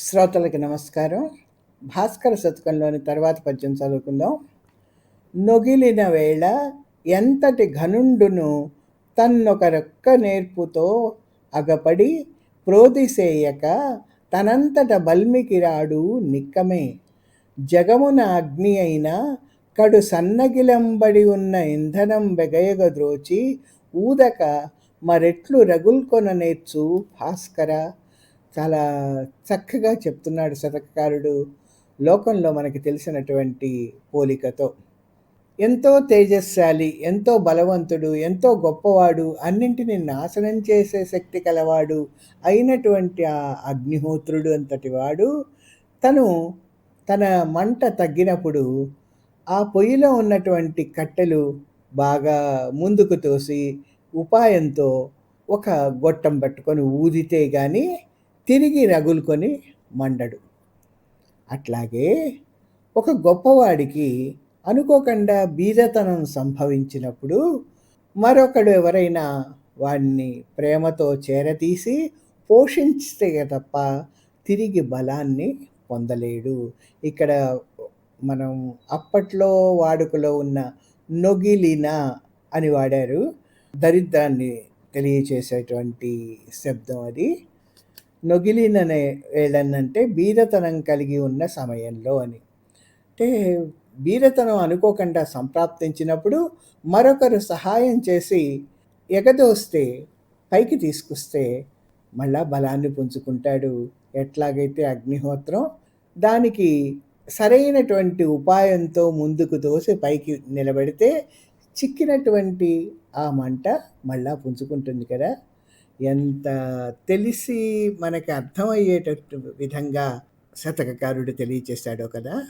శ్రోతలకి నమస్కారం. భాస్కర శతకంలోని తర్వాత పద్యం చదువుకుందాం. నొగిలిన వేళ ఎంతటి ఘనుండును తన్నొక రెక్క నేర్పుతో అగపడి ప్రోదిసేయక తనంతట బల్మికి రాడు నిక్కమే. జగమున అగ్ని అయిన కడు సన్నగిలంబడి ఉన్న ఇంధనం బెగయగద్రోచి ఊదక మరెట్లు రగుల్కొన నేర్చు భాస్కర. చాలా చక్కగా చెప్తున్నాడు శతకకారుడు లోకంలో మనకి తెలిసినటువంటి పోలికతో. ఎంతో తేజస్శాలి, ఎంతో బలవంతుడు, ఎంతో గొప్పవాడు, అన్నింటినీ నాశనం చేసే శక్తి కలవాడు అయినటువంటి ఆ అగ్నిహోత్రుడు అంతటి వాడు తను తన మంట తగ్గినప్పుడు ఆ పొయ్యిలో ఉన్నటువంటి కట్టెలు బాగా ముందుకు తోసి ఉపాయంతో ఒక గొట్టం పట్టుకొని ఊదితే గాని తిరిగి రగులుకొని మండడు. అట్లాగే ఒక గొప్పవాడికి అనుకోకుండా బీదతనం సంభవించినప్పుడు మరొకడు ఎవరైనా వాడిని ప్రేమతో చేరతీసి పోషించితే తప్ప తిరిగి బలాన్ని పొందలేడు. ఇక్కడ మనం అప్పట్లో వాడుకలో ఉన్న నొగిలిన అని వాడారు. దరిద్రాన్ని తెలియచేసేటువంటి శబ్దం అది. నొగిలిననే వేళనంటే బీదతనం కలిగి ఉన్న సమయంలో అని. అంటే బీదతనం అనుకోకుండా సంప్రాప్తించినప్పుడు మరొకరు సహాయం చేసి ఎగదోస్తే పైకి తీసుకొస్తే మళ్ళా బలాన్ని పుంజుకుంటాడు. ఎట్లాగైతే అగ్నిహోత్రం దానికి సరైనటువంటి ఉపాయంతో ముందుకు తోసి పైకి నిలబెడితే చిక్కినటువంటి ఆ మంట మళ్ళా పుంజుకుంటుంది కదా. ఎంత తెలిసి మనకి అర్థమయ్యేటట్టు విధంగా శతకకారుడు తెలియచేశాడో కదా.